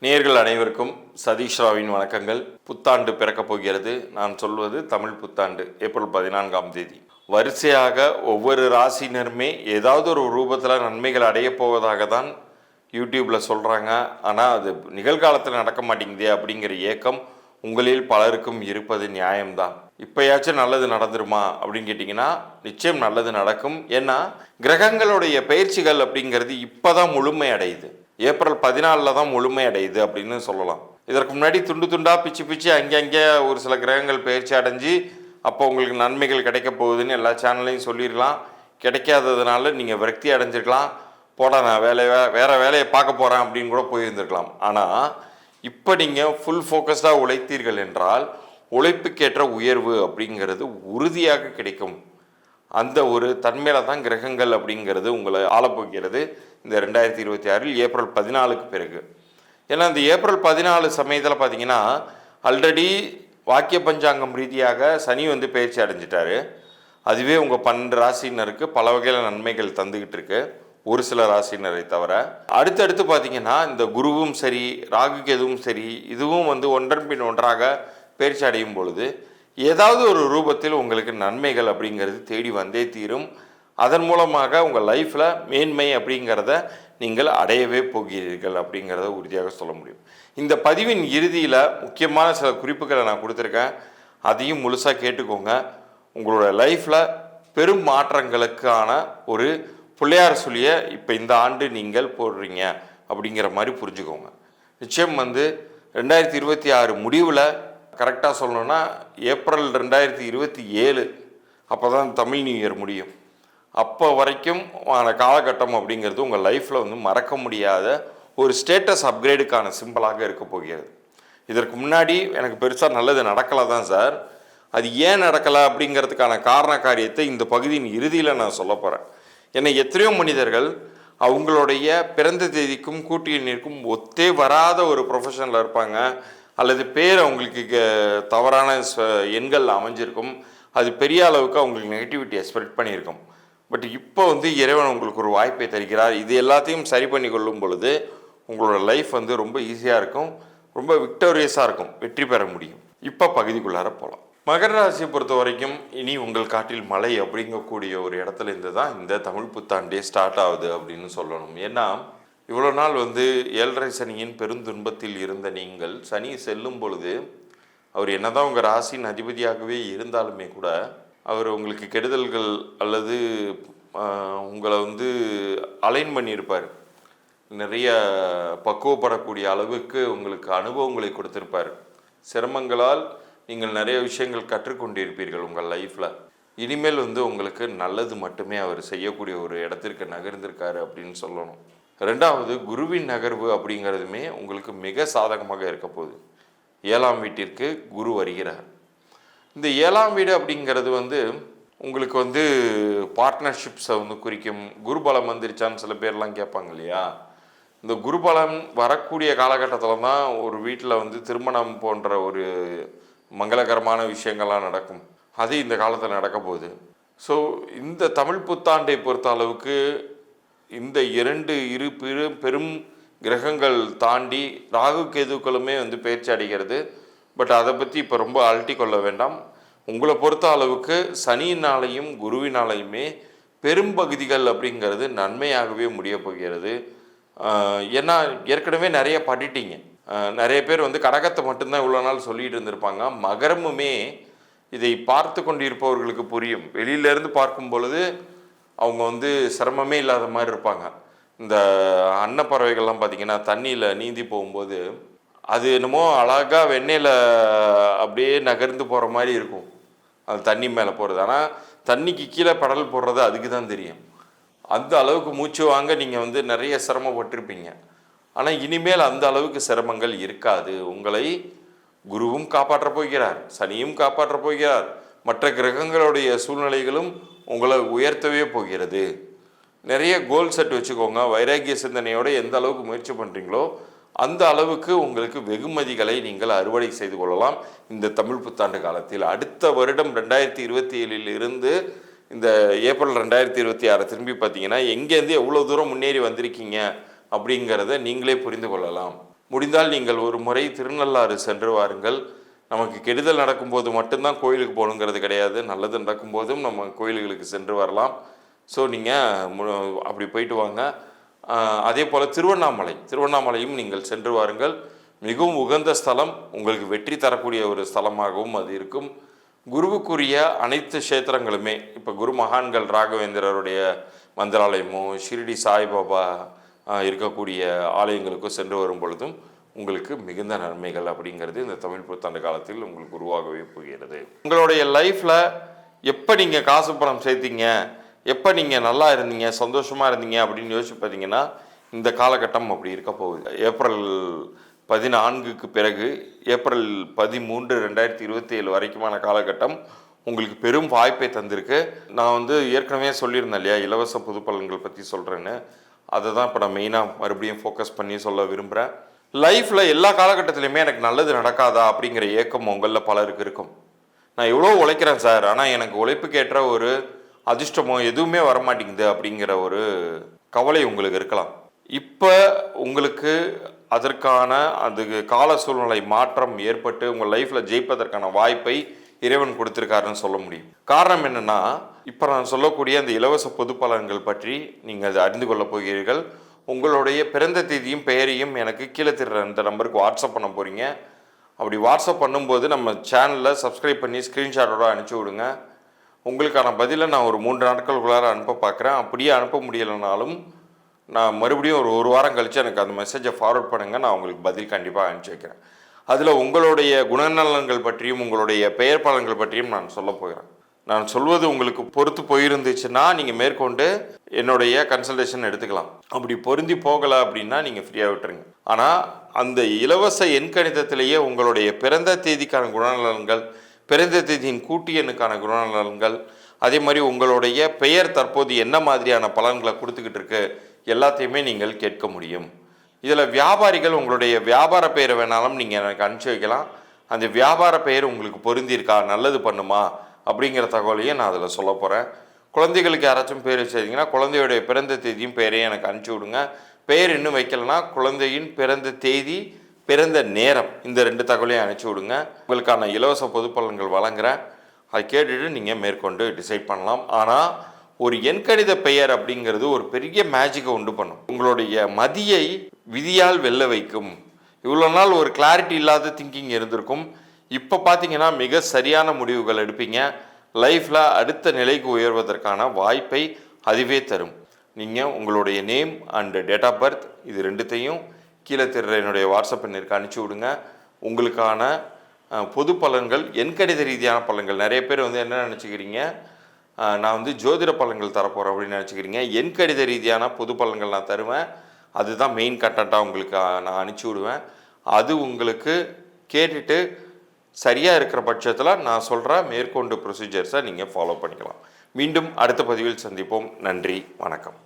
நேயர்கள் அனைவருக்கும் சதீஷ் ராவின் வணக்கங்கள். புத்தாண்டு பிறக்கப் போகிறது. நான் சொல்வது தமிழ் புத்தாண்டு ஏப்ரல் 14ஆம் தேதி. வரிசையாக ஒவ்வொரு ராசினருமே ஏதாவது ஒரு ரூபத்தில் நன்மைகள் அடைய போவதாக தான் யூடியூப்பில் சொல்கிறாங்க. ஆனால் அது நிகழ்காலத்தில் நடக்க மாட்டேங்குதே அப்படிங்கிற ஏக்கம் உங்களில் பலருக்கும் இருப்பது நியாயம்தான். இப்போயாச்சும் நல்லது நடந்துருமா அப்படின்னு கேட்டிங்கன்னா நிச்சயம் நல்லது நடக்கும். ஏன்னா கிரகங்களுடைய பயிற்சிகள் அப்படிங்கிறது இப்போ தான் முழுமை அடையுது. ஏப்ரல் 14 தான் முழுமை அடையுது அப்படின்னு சொல்லலாம். இதற்கு முன்னாடி துண்டு துண்டாக பிச்சு அங்கங்கே ஒரு சில கிரகங்கள் பயிற்சி அடைஞ்சு அப்போ உங்களுக்கு நன்மைகள் கிடைக்க போகுதுன்னு எல்லா சேனல்லையும் சொல்லிடலாம். கிடைக்காததுனால நீங்கள் விரக்தி அடைஞ்சிருக்கலாம். போட நான் வேறு வேலையை பார்க்க போகிறேன் அப்படின்னு கூட போயிருந்துருக்கலாம். ஆனால் இப்போ நீங்கள் ஃபுல் ஃபோக்கஸ்டாக உழைத்தீர்கள் என்றால் உழைப்புக்கேற்ற உயர்வு அப்படிங்கிறது உறுதியாக கிடைக்கும். அந்த ஒரு தன்மையில் தான் கிரகங்கள் அப்படிங்கிறது உங்களை ஆளப்போகிறது இந்த 2026 ஏப்ரல் 14க்கு பிறகு. ஏன்னா இந்த ஏப்ரல் 14 சமயத்தில் பார்த்தீங்கன்னா ஆல்ரெடி வாக்கிய பஞ்சாங்கம் ரீதியாக சனி பயிற்சி அடைஞ்சிட்டாரு. அதுவே உங்கள் 12 ராசினருக்கு பல வகையில் நன்மைகள் தந்துக்கிட்டு இருக்கு, ஒரு சில ராசினரை தவிர. அடுத்தடுத்து பார்த்தீங்கன்னா இந்த குருவும் சரி ராகு கேதுவும் சரி இதுவும் ஒன்றன் பின் ஒன்றாக பயிற்சி அடையும் பொழுது ஏதாவது ஒரு ரூபத்தில் உங்களுக்கு நன்மைகள் அப்படிங்கிறது தேடி வந்தே தீரும். அதன் மூலமாக உங்கள் லைஃப்பில் மேன்மை அப்படிங்கிறத நீங்கள் அடையவே போகிறீர்கள் அப்படிங்கிறத உறுதியாக சொல்ல முடியும். இந்த பதிவின் இறுதியில் முக்கியமான சில குறிப்புகளை நான் கொடுத்துருக்கேன். அதையும் முழுசாக கேட்டுக்கோங்க. உங்களோட லைஃப்பில் பெரும் மாற்றங்களுக்கான ஒரு பிள்ளையார் சொல்லியை இப்போ இந்த ஆண்டு நீங்கள் போடுறீங்க அப்படிங்கிற மாதிரி புரிஞ்சுக்கோங்க. நிச்சயம் 2026 முடிவில் கரெக்டாக சொல்லணுன்னா ஏப்ரல் 2027 அப்போ தான் தமிழ் நியூ இயர் முடியும். அப்போ வரைக்கும் காலகட்டம் அப்படிங்கிறது உங்கள் லைஃப்பில் மறக்க முடியாத ஒரு ஸ்டேட்டஸ் அப்கிரேடுக்கான சிம்பிளாக இருக்க போகிறது. இதற்கு முன்னாடி எனக்கு பெருசாக நல்லது நடக்கலை தான் சார். அது ஏன் நடக்கலை அப்படிங்கிறதுக்கான காரண காரியத்தை இந்த பகுதியின் இறுதியில் நான் சொல்ல போகிறேன். ஏன்னா எத்தனையோ மனிதர்கள் அவங்களுடைய பிறந்த தேதிக்கும் கூட்டு எண்ணிற்கும் ஒத்தே வராத ஒரு ப்ரொஃபஷனில் இருப்பாங்க, அல்லது பேர் அவங்களுக்கு தவறான எண்கள் அமைஞ்சிருக்கும். அது பெரிய அளவுக்கு அவங்களுக்கு நெகட்டிவிட்டியை ஸ்ப்ரெட் பண்ணியிருக்கும். பட் இப்போ இறைவன் உங்களுக்கு ஒரு வாய்ப்பை தருகிறார். இது எல்லாத்தையும் சரி பண்ணி கொள்ளும் பொழுது உங்களோட லைஃப் ரொம்ப ஈஸியாக இருக்கும், ரொம்ப விக்டோரியஸாக இருக்கும், வெற்றி பெற முடியும். இப்போ பகுதிக்குள்ளார போகலாம். மகர ராசியை பொறுத்த வரைக்கும் இனி உங்கள் காட்டில் மழை அப்படிங்கக்கூடிய ஒரு இடத்துல இருந்து தான் இந்த தமிழ் புத்தாண்டே ஸ்டார்ட் ஆகுது அப்படின்னு சொல்லணும். ஏன்னா இவ்வளோ நாள் 7.5 சனியின் பெருந்துன்பத்தில் இருந்த நீங்கள் சனி செல்லும் பொழுது அவர் என்னதான் உங்கள் ராசியின் அதிபதியாகவே இருந்தாலுமே கூட அவர் உங்களுக்கு கெடுதல்கள் அல்லது உங்களை அலைன் பண்ணியிருப்பார். நிறைய பக்குவப்படக்கூடிய அளவுக்கு உங்களுக்கு அனுபவங்களை கொடுத்துருப்பார். சிரமங்களால் நீங்கள் நிறைய விஷயங்கள் கற்றுக்கொண்டிருப்பீர்கள் உங்கள் லைஃப்பில். இனிமேல் உங்களுக்கு நல்லது மட்டுமே அவர் செய்யக்கூடிய ஒரு இடத்திற்கு நகர்ந்திருக்காரு அப்படின்னு சொல்லணும். ரெண்டாவது, குருவின் நகர்வு அப்படிங்கிறதுமே உங்களுக்கு மிக சாதகமாக இருக்க போகுது. 7ஆம் வீட்டிற்கு குரு வருகிறார். இந்த 7ஆம் வீடு அப்படிங்கிறது உங்களுக்கு பார்ட்னர்ஷிப்ஸை குறிக்கும். குருபலம் வந்துருச்சான்னு சில பேர்லாம் கேட்பாங்க இல்லையா. இந்த குருபலம் வரக்கூடிய காலகட்டத்தில் தான் ஒரு வீட்டில் திருமணம் போன்ற ஒரு மங்களகரமான விஷயங்கள்லாம் நடக்கும். அது இந்த காலத்தில் நடக்க போகுது. ஸோ இந்த தமிழ் புத்தாண்டை பொறுத்த அளவுக்கு இந்த இரு பெரும் கிரகங்கள் தாண்டி ராகு கேதுக்களுமே பயிற்சி அடைகிறது. பட் அதை பற்றி இப்போ ரொம்ப அலட்டி கொள்ள வேண்டாம். உங்களை பொறுத்த அளவுக்கு சனியினாலையும் குருவினாலையுமே பெரும்பகுதிகள் அப்படிங்கிறது நன்மையாகவே முடிய போகிறது. ஏன்னா ஏற்கனவே நிறைய படிட்டீங்க. நிறைய பேர் கடகத்தை மட்டும்தான் இவ்வளோ நாள் சொல்லிட்டு இருந்திருப்பாங்க. மகரமுமே இதை பார்த்து கொண்டிருப்பவர்களுக்கு புரியும். வெளியிலேருந்து பார்க்கும் பொழுது அவங்க சிரமமே இல்லாத மாதிரி இருப்பாங்க. இந்த அன்னப்பறவைகள்லாம் பார்த்திங்கன்னா தண்ணியில் நீந்தி போகும்போது அது என்னமோ அழகாக வெண்ணெயில் அப்படியே நகர்ந்து போகிற மாதிரி இருக்கும் அது தண்ணி மேலே போகிறது. ஆனால் தண்ணிக்கு கீழே படல் போடுறது அதுக்கு தான் தெரியும். அந்த அளவுக்கு மூச்சு வாங்க நீங்கள் நிறைய சிரமப்பட்டிருப்பீங்க. ஆனால் இனிமேல் அந்த அளவுக்கு சிரமங்கள் இருக்காது. உங்களை குருவும் காப்பாற்றப் போகிறார், சனியும் காப்பாற்றப் போகிறார், மற்ற கிரகங்களுடைய சூழ்நிலைகளும் உங்களை உயர்த்தவே போகிறது. நிறைய கோல் செட் வச்சுக்கோங்க. வைராகிய சிந்தனையோடு எந்த அளவுக்கு முயற்சி பண்ணுறீங்களோ அந்த அளவுக்கு உங்களுக்கு வெகுமதிகளை நீங்கள் அறுவடை செய்து கொள்ளலாம் இந்த தமிழ் புத்தாண்டு காலத்தில். அடுத்த வருடம் 2027 இருந்து இந்த ஏப்ரல் 2026 திரும்பி பார்த்தீங்கன்னா எங்கேருந்து எவ்வளோ தூரம் முன்னேறி வந்திருக்கீங்க அப்படிங்கிறத நீங்களே புரிந்து கொள்ளலாம். முடிந்தால் நீங்கள் ஒரு முறை திருநள்ளாறு சென்று வாருங்கள். நமக்கு கெடுதல் நடக்கும்போது மட்டும்தான் கோயிலுக்கு போகணுங்கிறது கிடையாது, நல்லது நடக்கும்போதும் நம்ம கோயில்களுக்கு சென்று வரலாம். ஸோ நீங்கள் அப்படி போயிட்டு வாங்க. அதே போல் திருவண்ணாமலையும் நீங்கள் சென்று வாருங்கள். மிகவும் உகந்த ஸ்தலம், உங்களுக்கு வெற்றி தரக்கூடிய ஒரு ஸ்தலமாகவும் அது இருக்கும். குருவுக்குரிய அனைத்து க்ஷேத்திரங்களுமே, இப்போ குரு மகான்கள் ராகவேந்திரருடைய மந்திராலயமோ ஷிரடி சாய்பாபா இருக்கக்கூடிய ஆலயங்களுக்கும் சென்று வரும் பொழுதும் உங்களுக்கு மிகுந்த நன்மைகள் அப்படிங்கிறது இந்த தமிழ் புத்தாண்டு காலத்தில் உங்களுக்கு உருவாகவே போகிறது. உங்களுடைய லைஃப்பில் எப்போ நீங்கள் காசு பணம் சேர்த்தீங்க, எப்போ நீங்கள் நல்லா இருந்தீங்க, சந்தோஷமாக இருந்தீங்க அப்படின்னு யோசிச்சு பார்த்தீங்கன்னா இந்த காலகட்டம் அப்படி இருக்க போகுது. ஏப்ரல் 14க்கு பிறகு ஏப்ரல் 13, 2027 வரைக்குமான காலகட்டம் உங்களுக்கு பெரும் வாய்ப்பை தந்திருக்கு. நான் ஏற்கனவே சொல்லியிருந்தேன் இல்லையா, இலவச பொது பலன்கள் பற்றி சொல்கிறேன்னு. அதை தான் இப்போ நான் மெயினாக மறுபடியும் ஃபோக்கஸ் பண்ணி சொல்ல விரும்புகிறேன். லைஃப்பில் எல்லா காலகட்டத்திலையுமே எனக்கு நல்லது நடக்காதா அப்படிங்கிற ஏக்கம் உங்களில் பலருக்கு இருக்கும். நான் எவ்வளோ உழைக்கிறேன் சார், ஆனால் எனக்கு உழைப்புக்கேற்ற ஒரு அதிர்ஷ்டமோ எதுவுமே வரமாட்டேங்குது அப்படிங்கிற ஒரு கவலை உங்களுக்கு இருக்கலாம். இப்போ உங்களுக்கு அதற்கான அதுக்கு கால சூழ்நிலை மாற்றம் ஏற்பட்டு உங்கள் லைஃப்பில் ஜெயிப்பதற்கான வாய்ப்பை இறைவன் கொடுத்துருக்காருன்னு சொல்ல முடியும். காரணம் என்னென்னா, இப்போ நான் சொல்லக்கூடிய அந்த இலவச பொது பலன்கள் பற்றி நீங்கள் அதை அறிந்து கொள்ளப் போகிறீர்கள். உங்களுடைய பிறந்த தேதியும் பெயரையும் எனக்கு கீழே தெரிகிற இந்த நம்பருக்கு வாட்ஸ்அப் பண்ண போகிறீங்க. அப்படி வாட்ஸ்அப் பண்ணும்போது நம்ம சேனலில் சப்ஸ்கிரைப் பண்ணி ஸ்க்ரீன்ஷாட்டோட அனுப்பிச்சி விடுங்க. உங்களுக்கான பதிலை நான் ஒரு 3 நாட்களுக்குள்ளார அனுப்ப பார்க்குறேன். அப்படியே அனுப்ப முடியலைனாலும் நான் மறுபடியும் ஒரு வாரம் கழித்து எனக்கு அந்த மெசேஜை ஃபார்வர்ட் பண்ணுங்கள். நான் உங்களுக்கு பதில் கண்டிப்பாக அனுப்பிச்சி வைக்கிறேன். அதில் உங்களுடைய குணநலன்கள் பற்றியும் உங்களுடைய பெயர் பலன்கள் பற்றியும் நான் சொல்ல போகிறேன். நான் சொல்வது உங்களுக்கு பொறுத்து போயிருந்துச்சுன்னா நீங்கள் மேற்கொண்டு என்னுடைய கன்சல்டேஷன் எடுத்துக்கலாம். அப்படி பொருந்தி போகலை அப்படின்னா நீங்கள் ஃப்ரீயாக விட்டுருங்க. ஆனால் அந்த இலவச எண்கணிதத்திலேயே உங்களுடைய பிறந்த தேதிக்கான குணநலன்கள், பிறந்த தேதியின் கூட்டு எண்ணுக்கான குணநலன்கள், அதே மாதிரி உங்களுடைய பெயர் தற்போது என்ன மாதிரியான பலன்களை கொடுத்துக்கிட்டு இருக்கு எல்லாத்தையுமே நீங்கள் கேட்க முடியும். இதில் வியாபாரிகள் உங்களுடைய வியாபார பெயரை வேணாலும் நீங்கள் எனக்கு அனுப்பிச்சி வைக்கலாம். அந்த வியாபார பெயர் உங்களுக்கு பொருந்திருக்கா, நல்லது பண்ணுமா அப்படிங்கிற தகவலையும் நான் அதில் சொல்ல போகிறேன். குழந்தைகளுக்கு யாராச்சும் பேர் வச்சுருந்தீங்கன்னா குழந்தையுடைய பிறந்த தேதியும் பெயரையும் எனக்கு அனுப்பிச்சி விடுங்க. பெயர் இன்னும் வைக்கலைன்னா குழந்தையின் பிறந்த தேதி, பிறந்த நேரம், இந்த 2 தகவலையும் அனுப்பிச்சி விடுங்க. உங்களுக்கான இலவச பொது பலன்கள் வழங்குகிறேன். அதை கேட்டுட்டு நீங்கள் மேற்கொண்டு டிசைட் பண்ணலாம். ஆனால் ஒரு எண்கணித பெயர் அப்படிங்கிறது ஒரு பெரிய மேஜிக்கை உண்டு பண்ணும். உங்களுடைய மதியை விதியால் வெல்ல வைக்கும். இவ்வளோ நாள் ஒரு கிளாரிட்டி இல்லாத திங்கிங் இருந்திருக்கும். இப்போ பார்த்தீங்கன்னா மிக சரியான முடிவுகள் எடுப்பீங்க. லைஃப்பில் அடுத்த நிலைக்கு உயர்வதற்கான வாய்ப்பை அதுவே தரும். நீங்கள் உங்களுடைய name and date of birth இது 2த்தையும் கீழே தெரிகிற என்னுடைய வாட்ஸ்அப் எண்ணிற்கு அனுப்பிச்சி விடுங்க. உங்களுக்கான பொது பலன்கள், எண்கணித ரீதியான பலன்கள், நிறைய பேர் என்ன நினச்சிக்கிறீங்க, நான் ஜோதிட பலன்கள் தரப்போகிறேன் அப்படின்னு நினச்சிக்கிறீங்க. எண்கணித ரீதியான பொது பலன்கள் நான் தருவேன். அதுதான் மெயின் கண்டென்ட்டாக உங்களுக்கு நான் அனுப்பிச்சி விடுவேன். அது உங்களுக்கு கேட்டுட்டு சரியாக இருக்கிற பட்சத்தில் நான் சொல்கிற மேற்கொண்டு ப்ரொசீஜர்ஸை நீங்கள் ஃபாலோ பண்ணிக்கலாம். மீண்டும் அடுத்த பதிவில் சந்திப்போம். நன்றி, வணக்கம்.